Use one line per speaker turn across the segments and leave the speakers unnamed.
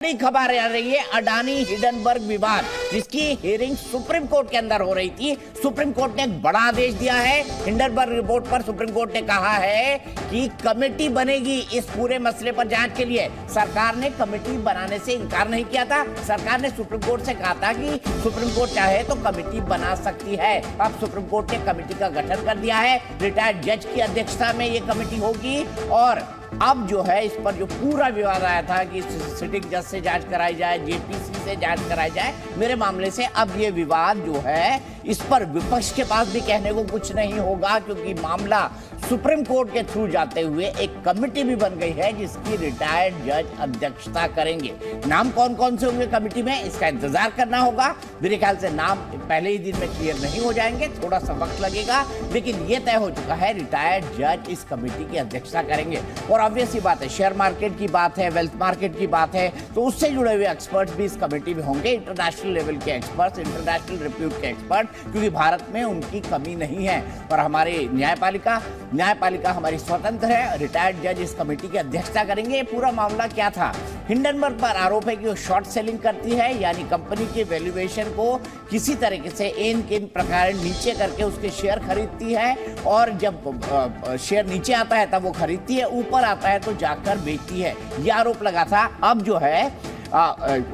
बड़ी खबर आ रही है अडानी हिंडनबर्ग विवाद, जिसकी हियरिंग सुप्रीम कोर्ट के अंदर हो रही थी। सुप्रीम कोर्ट ने एक बड़ा आदेश दिया है। हिंडनबर्ग रिपोर्ट पर सुप्रीम कोर्ट ने कहा है कि कमेटी बनेगी इस पूरे मसले पर जांच के लिए। सरकार ने कमेटी बनाने से इनकार नहीं किया था। सरकार ने सुप्रीम कोर्ट से कहा था कि सुप्रीम कोर्ट चाहे तो कमेटी बना सकती है। अब सुप्रीम कोर्ट ने कमेटी का गठन कर दिया है। रिटायर्ड जज की अध्यक्षता में ये कमेटी होगी और अब जो है इस पर जो पूरा विवाद आया था कि सिटिंग जज से जांच कराई जाए, जेपीसी से जांच कराई जाए, मेरे मामले से अब ये विवाद जो है इस पर विपक्ष के पास भी कहने को कुछ नहीं होगा, क्योंकि मामला सुप्रीम कोर्ट के थ्रू जाते हुए एक कमेटी भी बन गई है जिसकी रिटायर्ड जज अध्यक्षता करेंगे। नाम कौन कौन से होंगे कमेटी में, इसका इंतजार करना होगा। मेरे ख्याल से नाम पहले ही दिन में क्लियर नहीं हो जाएंगे, थोड़ा सा वक्त लगेगा, लेकिन ये तय हो चुका है रिटायर्ड जज इस कमेटी की अध्यक्षता करेंगे। और ऑब्वियस सी बात है, शेयर मार्केट की बात है, वेल्थ मार्केट की बात है, तो उससे जुड़े हुए एक्सपर्ट्स भी इस कमेटी में होंगे। इंटरनेशनल लेवल के एक्सपर्ट्स, इंटरनेशनल रिप्यूट के एक्सपर्ट, क्योंकि भारत में उनकी कमी नहीं है। और हमारी न्यायपालिका हमारी स्वतंत्र है। रिटायर्ड जज इस कमेटी की अध्यक्षता करेंगे। ये पूरा मामला क्या था? हिंडनबर्ग पर आरोप है कि वो शॉर्ट सेलिंग करती है, यानी कंपनी के वैल्यूएशन को किसी तरीके से इन प्रकार नीचे करके उसके शेयर खरीदती है, और जब शेयर नीचे आता है तब वो खरीदती है, ऊपर आता है तो जाकर बेचती है। ये आरोप लगा था। अब जो है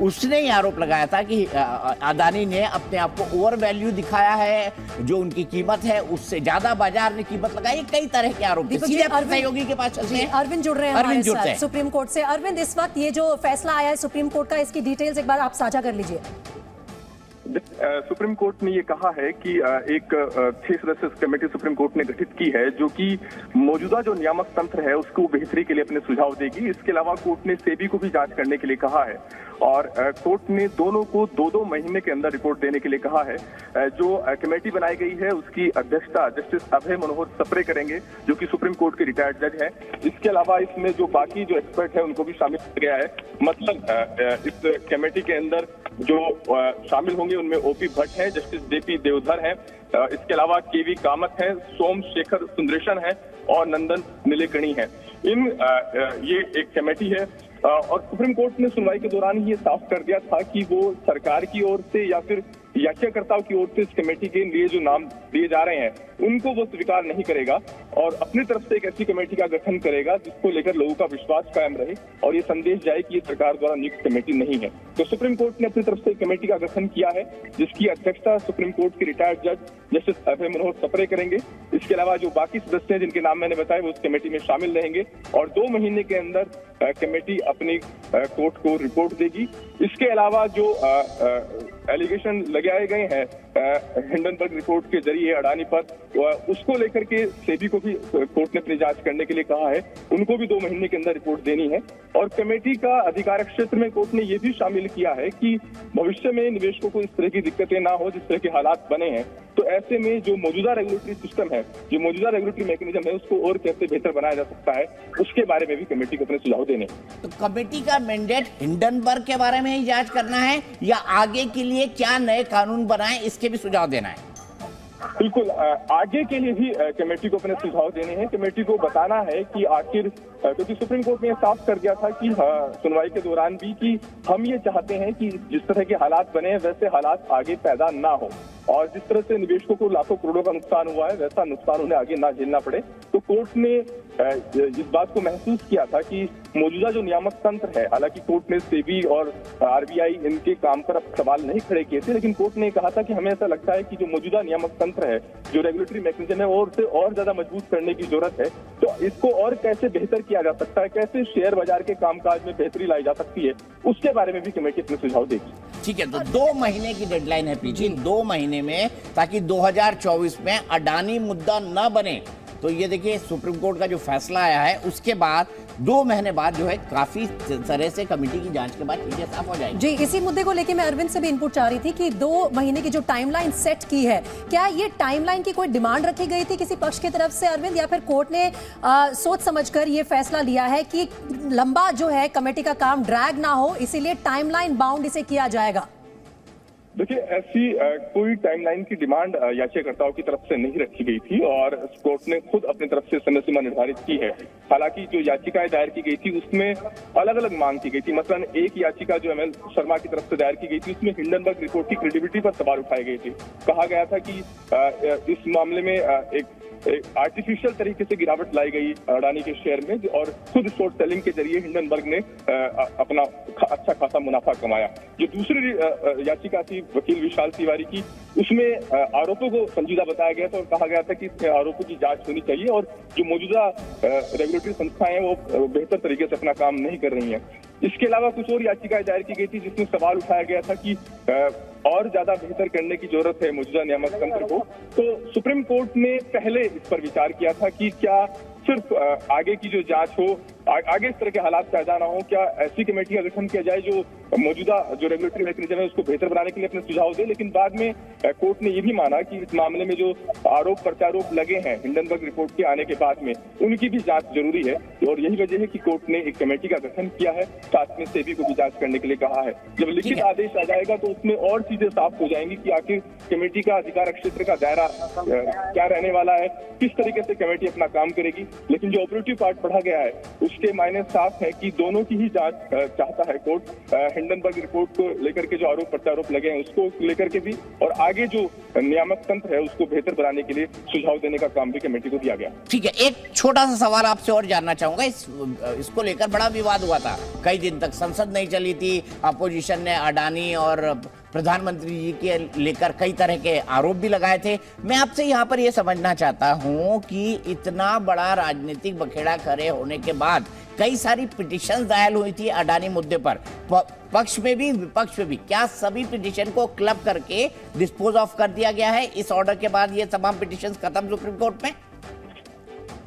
उसने ये आरोप लगाया था कि अडानी ने अपने आप को ओवर वैल्यू दिखाया है, जो उनकी कीमत है उससे ज्यादा बाजार ने कीमत लगाई। कई तरह के आरोप सहयोगी के पास चलते हैं।
अरविंद जुड़ रहे हैं हमारे साथ सुप्रीम कोर्ट से। अरविंद, इस वक्त ये जो फैसला आया है सुप्रीम कोर्ट का, इसकी डिटेल्स एक बार आप साझा कर लीजिए।
सुप्रीम कोर्ट ने ये कहा है कि एक 6 सदस्यीय कमेटी सुप्रीम कोर्ट ने गठित की है जो कि मौजूदा जो नियामक तंत्र है उसको बेहतरी के लिए अपने सुझाव देगी। इसके अलावा कोर्ट ने सेबी को भी जांच करने के लिए कहा है, और कोर्ट ने दोनों को 2-2 महीने के अंदर रिपोर्ट देने के लिए कहा है। जो कमेटी बनाई गई है उसकी अध्यक्षता जस्टिस अभय मनोहर सप्रे करेंगे, जो कि सुप्रीम कोर्ट के रिटायर्ड जज है। इसके अलावा इसमें जो बाकी जो एक्सपर्ट है उनको भी शामिल किया गया है। मतलब इस कमेटी के अंदर जो शामिल होंगे उनमें ओपी भट्ट है, जस्टिस जेपी देवधर है, इसके अलावा केवी कामत है, सोम शेखर सुंदरेशन है और नंदन नीलेकणी है। ये एक कमेटी है। और सुप्रीम कोर्ट ने सुनवाई के दौरान ही ये साफ कर दिया था कि वो सरकार की ओर से या फिर याचिकाकर्ताओं की ओर से इस कमेटी के लिए जो नाम दिए जा रहे हैं उनको वो स्वीकार नहीं करेगा, और अपनी तरफ से एक ऐसी कमेटी का गठन करेगा जिसको लेकर लोगों का विश्वास कायम रहे और ये संदेश जाए कि ये सरकार द्वारा नियुक्त कमेटी नहीं है। तो सुप्रीम कोर्ट ने अपनी तरफ से एक कमेटी का गठन किया है जिसकी अध्यक्षता सुप्रीम कोर्ट के रिटायर्ड जज जस्टिस अभय मनोहर सप्रे करेंगे। इसके अलावा जो बाकी सदस्य हैं जिनके नाम मैंने बताए वो उस कमेटी में शामिल रहेंगे, और 2 महीने के अंदर कमेटी अपनी कोर्ट को रिपोर्ट देगी। इसके अलावा जो एलिगेशन लगाए गए हैं हिंडनबर्ग रिपोर्ट के जरिए अडानी पर, उसको लेकर के सेबी को भी कोर्ट ने अपनी जांच करने के लिए कहा है। उनको भी 2 महीने के अंदर रिपोर्ट देनी है। और कमेटी का अधिकार क्षेत्र में कोर्ट ने ये भी शामिल किया है कि भविष्य में निवेशकों को इस तरह की दिक्कतें ना हो जिस तरह के हालात बने हैं, तो ऐसे में जो मौजूदा रेगुलेटरी सिस्टम है, जो मौजूदा रेगुलेटरी मैकेनिज्म है, उसको और कैसे बेहतर बनाया जा सकता है, उसके बारे में भी कमेटी को अपने सुझाव देने।
तो कमेटी का मैंडेट हिंडनबर्ग के बारे में ही जांच करना है या आगे के लिए क्या नए कानून बनाए इसके भी सुझाव देना है?
बिल्कुल, आगे के लिए भी कमेटी को अपने सुझाव देने हैं। कमेटी को बताना है कि आखिर, क्योंकि सुप्रीम कोर्ट ने साफ कर दिया था कि सुनवाई के दौरान भी कि हम ये चाहते हैं कि जिस तरह के हालात बने हैं वैसे हालात आगे पैदा ना हो, और जिस तरह से निवेशकों को लाखों करोड़ों का नुकसान हुआ है वैसा नुकसान उन्हें आगे ना झेलना पड़े। तो कोर्ट ने इस बात को महसूस किया था कि मौजूदा जो नियामक तंत्र है, हालांकि कोर्ट ने सेबी और आरबीआई इनके काम पर सवाल नहीं खड़े किए थे, लेकिन कोर्ट ने कहा था कि हमें ऐसा लगता है कि जो मौजूदा नियामक तंत्र है, जो रेगुलेटरी मैकेनिज्म है, और ज्यादा मजबूत करने की जरूरत है। तो इसको और कैसे बेहतर किया जा सकता है, कैसे शेयर बाजार के कामकाज में बेहतरी लाई जा सकती है, उसके बारे में भी कमेटी अपने सुझाव देगी।
ठीक है, तो 2 महीने की डेडलाइन है पीछे, 2 महीने में, ताकि 2024 में अडानी मुद्दा न बने। तो ये देखिए सुप्रीम कोर्ट का जो फैसला आया है उसके बाद 2 महीने बाद जो है काफी तरह से कमेटी की जांच के बाद चीजें साफ हो जाएंगी।
जी, इसी मुद्दे को लेकर मैं अरविंद से भी इनपुट चाह रही थी कि 2 महीने की जो टाइमलाइन सेट की है, क्या ये टाइमलाइन की कोई डिमांड रखी गई थी किसी पक्ष की तरफ से अरविंद, या फिर कोर्ट ने सोच समझकर ये फैसला लिया है कि लंबा जो है कमेटी का काम ड्रैग ना हो, इसीलिए टाइमलाइन बाउंड इसे किया जाएगा?
देखिए, ऐसी कोई टाइमलाइन की डिमांड याचिकाकर्ताओं की तरफ से नहीं रखी गई थी, और कोर्ट ने खुद अपनी तरफ से समय सीमा निर्धारित की है। हालांकि जो याचिकाएं दायर की गई थी उसमें अलग अलग मांग की गई थी। मसलन एक याचिका जो एमएल शर्मा की तरफ से दायर की गई थी उसमें हिंडनबर्ग रिपोर्ट की क्रेडिबिलिटी पर सवाल उठाए गए थे। कहा गया था कि इस मामले में एक आर्टिफिशियल तरीके से गिरावट लाई गई अडानी के शेयर में और खुद शॉर्ट सेलिंग के जरिए हिंडनबर्ग ने अपना अच्छा खासा मुनाफा कमाया। जो दूसरी याचिका थी वकील विशाल तिवारी की, उसमें आरोपों को संजीदा बताया गया था और कहा गया था कि आरोपों की जांच होनी चाहिए और जो मौजूदा रेगुलेटरी संस्थाएं हैं वो बेहतर तरीके से अपना काम नहीं कर रही हैं। इसके अलावा कुछ और याचिकाएं दायर की गई थी जिसमें सवाल उठाया गया था कि और ज्यादा बेहतर करने की जरूरत है मौजूदा नियामक तंत्र को। तो सुप्रीम कोर्ट ने पहले इस पर विचार किया था कि क्या सिर्फ आगे की जो जांच हो, आगे इस तरह के हालात पैदा ना हो, क्या ऐसी कमेटी का गठन किया जाए जो मौजूदा जो रेगुलेटरी मैकेनिज्म है उसको बेहतर बनाने के लिए अपने सुझाव दे। लेकिन बाद में कोर्ट ने ये भी माना कि इस मामले में जो आरोप प्रत्यारोप लगे हैं हिंडनबर्ग रिपोर्ट के आने के बाद में उनकी भी जांच जरूरी है और यही वजह है कि कोर्ट ने एक कमेटी का गठन किया है, साथ में सेबी को भी जांच करने के लिए कहा है। जब लिखित आदेश आ जाएगा तो उसमें और चीजें साफ हो जाएंगी कि आखिर कमेटी का अधिकार क्षेत्र का दायरा क्या रहने वाला है, किस तरीके से कमेटी अपना काम करेगी। लेकिन जो ऑपरेटिव पार्ट पढ़ा गया है उसके मायने साफ है कि दोनों की ही जांच चाहता है कोर्ट। हिंडनबर्ग रिपोर्ट को लेकर के जो आरोप प्रत्यारोप लगे हैं उसको लेकर के भी और आगे जो नियामक तंत्र है उसको बेहतर बनाने के लिए सुझाव देने का काम भी कमेटी को दिया गया।
ठीक है, एक छोटा सा सवाल आपसे और जानना चाहूंगा। इसको लेकर बड़ा विवाद हुआ था, कई दिन तक संसद नहीं चली थी, अपोजिशन ने अडानी और प्रधानमंत्री जी के लेकर कई तरह के आरोप भी लगाए थे। मैं आपसे यहाँ पर यह समझना चाहता हूँ कि इतना बड़ा राजनीतिक बखेड़ा खड़े होने के बाद कई सारी पिटीशन दायर हुई थी अडानी मुद्दे पर, पक्ष में भी विपक्ष में भी, क्या सभी पिटीशन को क्लब करके डिस्पोज ऑफ कर दिया गया है इस ऑर्डर के बाद? ये तमाम पिटीशन खत्म सुप्रीम कोर्ट में?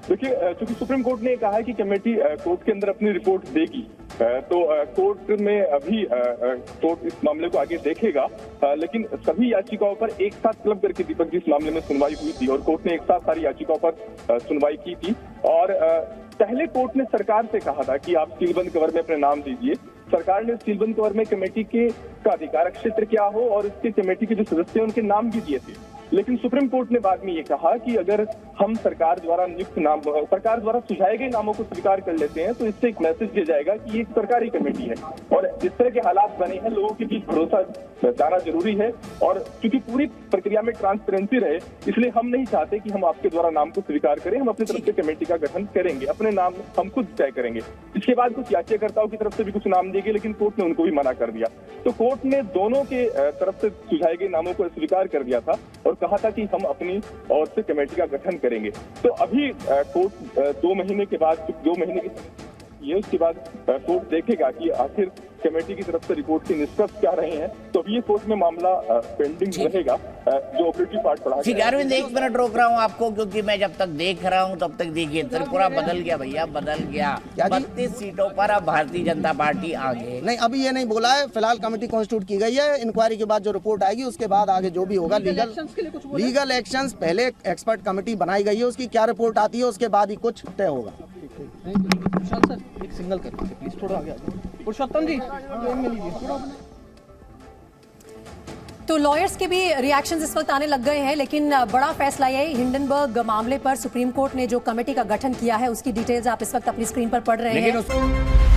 देखिए, चूंकि सुप्रीम कोर्ट ने कहा है कि कमेटी कोर्ट के अंदर अपनी रिपोर्ट देगी, तो कोर्ट में अभी कोर्ट इस मामले को आगे देखेगा। लेकिन सभी याचिकाओं पर एक साथ क्लब करके दीपक जिस मामले में सुनवाई हुई थी और कोर्ट ने एक साथ सारी याचिकाओं पर सुनवाई की थी और पहले कोर्ट ने सरकार से कहा था कि आप सीलबंद कवर में अपने नाम दीजिए। सरकार ने सीलबंद कवर में कमेटी का अधिकार क्षेत्र क्या हो और इसके कमेटी के जो सदस्य हैं उनके नाम भी दिए थे। लेकिन सुप्रीम कोर्ट ने बाद में ये कहा कि अगर हम सरकार द्वारा नियुक्त नाम, सरकार द्वारा सुझाए गए नामों को स्वीकार कर लेते हैं तो इससे एक मैसेज दिया जाएगा कि ये एक सरकारी कमेटी है और जिस तरह के हालात बने हैं लोगों के बीच भरोसा जाना जरूरी है। और क्योंकि पूरी प्रक्रिया में ट्रांसपेरेंसी रहे इसलिए हम नहीं चाहते कि हम आपके द्वारा नाम को स्वीकार करें, हम अपनी तरफ से कमेटी का गठन करेंगे, अपने नाम हम खुद तय करेंगे। इसके बाद कुछ याचिकाकर्ताओं की तरफ से भी कुछ नाम दिए गए लेकिन कोर्ट ने उनको भी मना कर दिया। तो कोर्ट ने दोनों के तरफ से सुझाए गए नामों को स्वीकार कर दिया था और कहा था कि हम अपनी ओर से कमेटी का गठन करेंगे। तो अभी कोर्ट 2 महीने के बाद, 2 महीने की ये उसके बाद कोर्ट देखेगा कि आखिर कमेटी की तरफ से रिपोर्ट के निष्कर्ष क्या रहे हैं। तो अभी ये कोर्ट में मामला पेंडिंग रहेगा जो ऑपरेटिव पार्ट पढ़ा।
ठीक है अरविंद, 1 मिनट रोक रहा हूँ आपको क्योंकि मैं जब तक देख रहा हूँ तब तक देखिए त्रिपुरा बदल गया भैया, बदल गया। 32 सीटों पर अब भारतीय जनता पार्टी आगे।
नहीं, अभी ये नहीं बोला है, फिलहाल कमेटी कॉन्स्टिट्यूट की गई है। इंक्वायरी के बाद जो रिपोर्ट आएगी उसके बाद आगे जो भी होगा लीगल एक्शंस, पहले एक्सपर्ट कमेटी बनाई गई है, उसकी क्या रिपोर्ट आती है उसके बाद ही कुछ तय होगा।
सर एक सिग्नल कर दीजिए प्लीज, थोड़ा आगे आ जाइए। पुरुषोत्तम जी में लीजिए।
तो लॉयर्स के भी रिएक्शंस इस वक्त आने लग गए हैं, लेकिन बड़ा फैसला ये हिंडनबर्ग मामले पर सुप्रीम कोर्ट ने जो कमेटी का गठन किया है उसकी डिटेल्स आप इस वक्त अपनी स्क्रीन पर पढ़ रहे हैं।